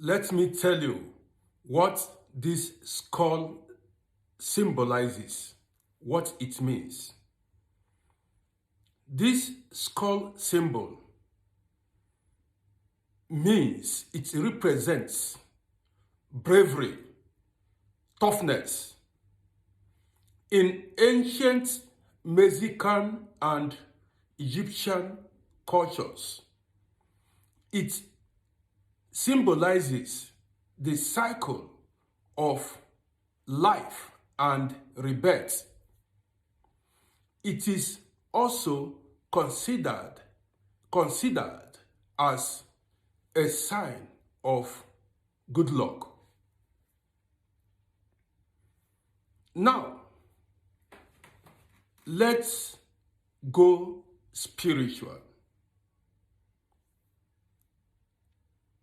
Let me tell you what this skull symbolizes, what it means. This skull symbol means it represents bravery, toughness. In ancient Mexican and Egyptian cultures, it symbolizes the cycle of life and rebirth. It is also considered as a sign of good luck. Now, let's go spiritual.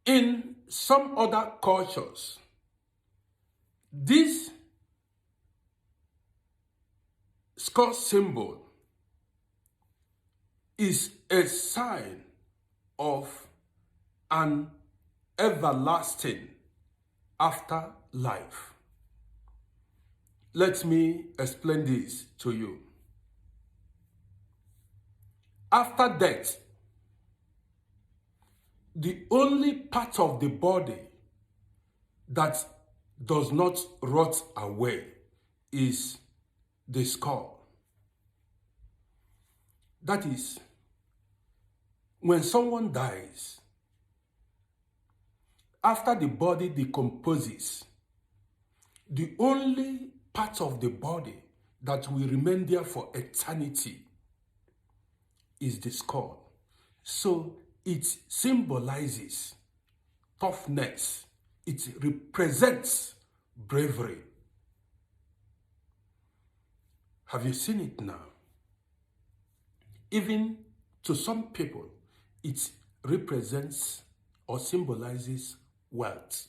In some other cultures, this skull symbol is a sign of an everlasting afterlife. Let me explain this to you. After death, the only part of the body that does not rot away is the skull. That is, when someone dies, after the body decomposes, the only part of the body that will remain there for eternity is the skull. So it symbolizes toughness. It represents bravery. Have you seen it now? Even to some people, it represents or symbolizes wealth.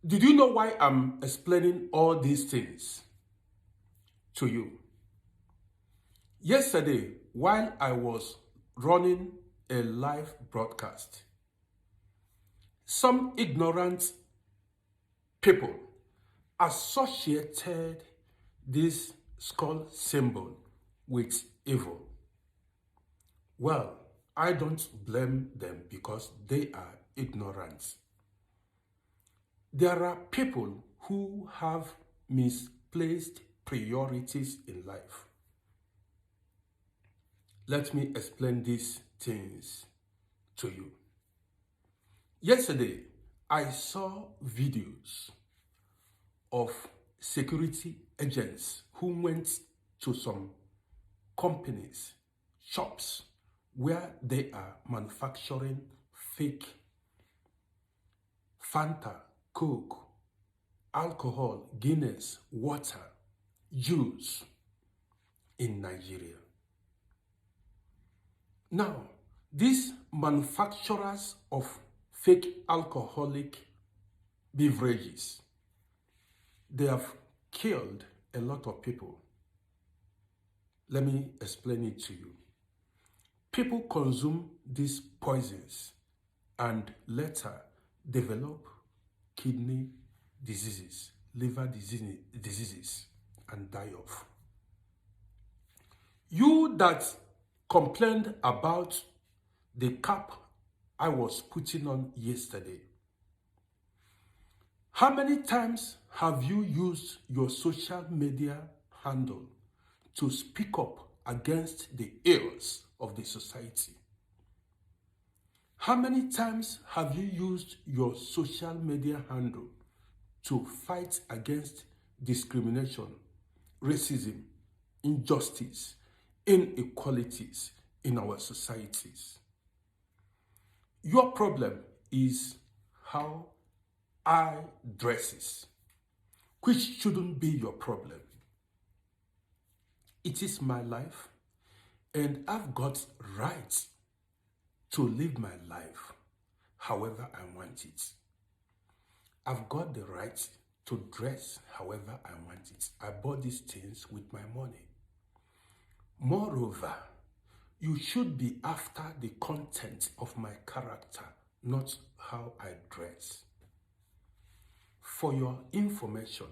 Did you know why I'm explaining all these things to you? Yesterday, while I was running a live broadcast, some ignorant people associated this skull symbol with evil. Well, I don't blame them because they are ignorant. There are people who have misplaced priorities in life. Let me explain these things to you. Yesterday, I saw videos of security agents who went to some companies, shops, where they are manufacturing fake Fanta, Coke, alcohol, Guinness, water, juice in Nigeria. Now, these manufacturers of fake alcoholic beverages, they have killed a lot of people. Let me explain it to you. People consume these poisons and later develop kidney diseases, liver diseases, and die off. You that complained about the cap I was putting on yesterday, how many times have you used your social media handle to speak up against the ills of the society? How many times have you used your social media handle to fight against discrimination, racism, injustice, inequalities in our societies? Your problem is how I dresses, which shouldn't be your problem. It is my life, and I've got rights to live my life however I want it. I've got the right to dress however I want it. I bought these things with my money. Moreover, you should be after the content of my character, not how I dress. For your information,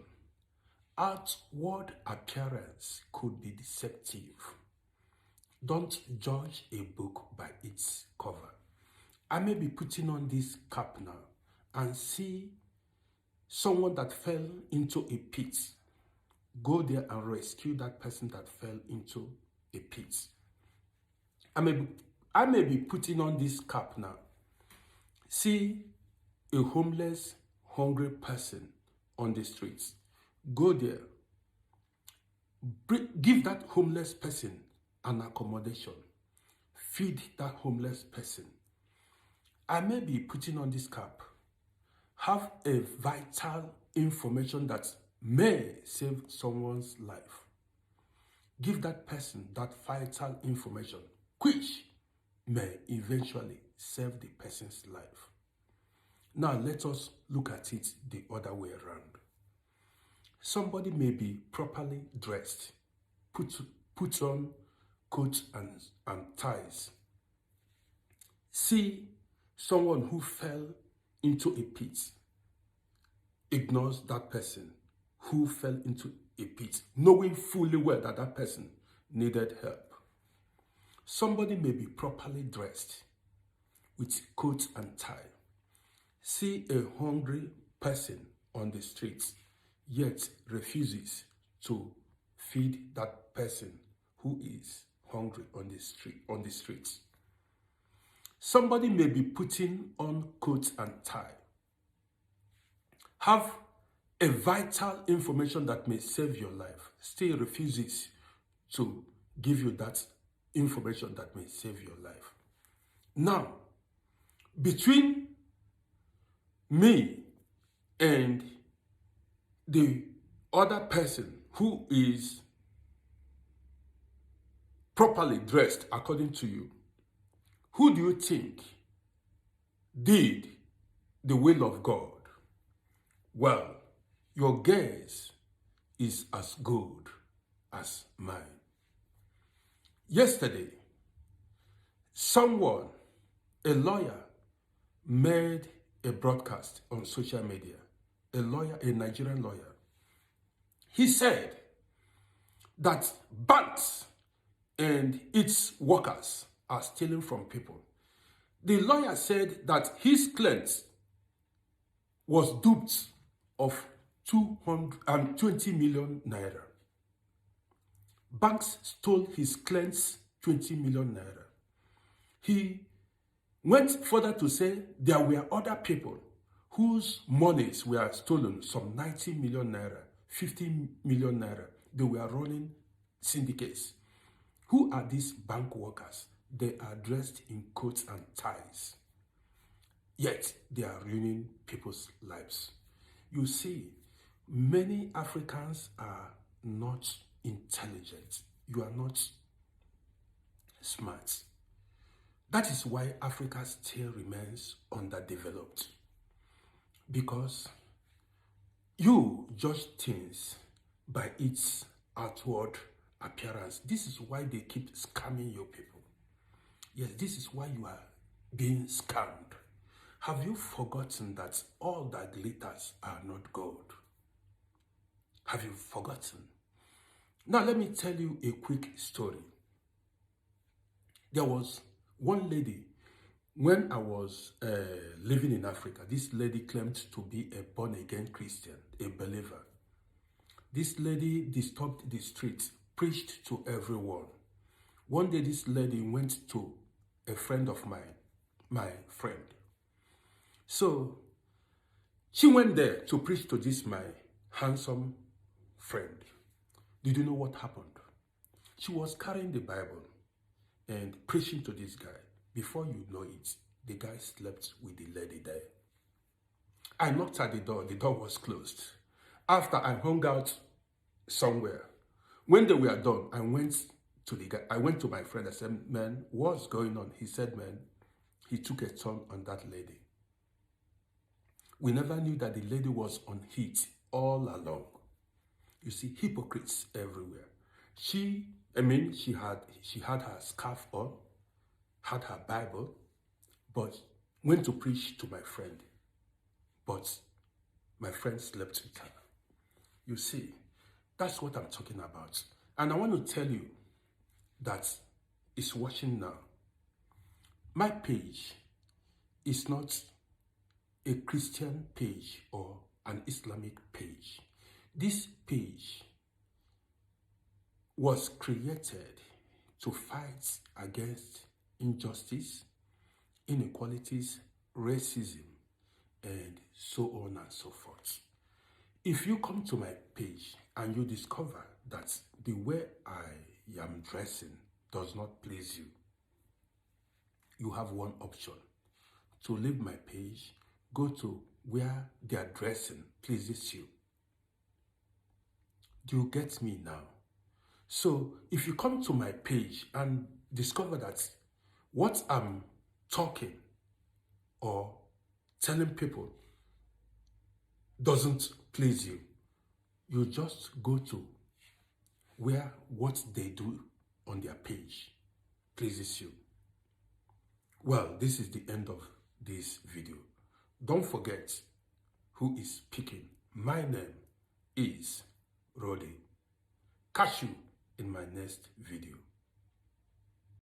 outward appearance could be deceptive. Don't judge a book by its cover. I may be putting on this cap now and see someone that fell into a pit. Go there and rescue that person that fell into a pit. I may be putting on this cap now. See a homeless, hungry person on the streets. Go there. Give that homeless person an accommodation. Feed that homeless person. I may be putting on this cap. Have a vital information that may save someone's life. Give that person that vital information, which may eventually save the person's life. Now let us look at it the other way around. Somebody may be properly dressed, put on coats and ties. See someone who fell into a pit, ignores that person who fell into a pit, knowing fully well that that person needed help. Somebody may be properly dressed with coat and tie. See a hungry person on the streets, yet refuses to feed that person who is hungry on the streets. Somebody may be putting on coat and tie. Have a vital information that may save your life. Still refuses to give you that information that may save your life. Now, between me and the other person who is properly dressed according to you, who do you think did the will of God? Well, your guess is as good as mine. Yesterday, a lawyer, made a broadcast on social media. A Nigerian lawyer. He said that banks and its workers are stealing from people. The lawyer said that his client was duped of 220 million naira. Banks stole his client's 20 million naira. He went further to say there were other people whose monies were stolen, some 90 million naira, 50 million naira. They were running syndicates. Who are these bank workers? They are dressed in coats and ties. Yet they are ruining people's lives. You see, many Africans are not intelligent. You are not smart. That is why Africa still remains underdeveloped. Because you judge things by its outward appearance. This is why they keep scamming your people. Yes, this is why you are being scammed. Have you forgotten that all that glitters are not gold? Have you forgotten? Now let me tell you a quick story. There was one lady, when I was living in Africa, this lady claimed to be a born-again Christian, a believer. This lady disturbed the streets, preached to everyone. One day this lady went to a friend of mine, my friend. So she went there to preach to this my handsome friend. Did you know what happened? She was carrying the Bible and preaching to this guy. Before you know it, the guy slept with the lady there. I knocked at the door was closed. After I hung out somewhere, when they were done, I went to my friend. I said, man, what's going on? He said, man, he took a turn on that lady. We never knew that the lady was on heat all along. You see, hypocrites everywhere. She had her scarf on, had her Bible, but went to preach to my friend, but my friend slept with her. You see, that's what I'm talking about. And I want to tell you that is watching now. My page is not a Christian page or an Islamic page. This page was created to fight against injustice, inequalities, racism, and so on and so forth. If you come to my page and you discover that the way I am dressing does not please you, you have one option: to leave my page, go to where their dressing pleases you. Do you get me now? So if you come to my page and discover that what I'm talking or telling people doesn't please you, you just go to where what they do on their page pleases you. Well, this is the end of this video. Don't forget who is speaking. My name is Rode. Catch you in my next video.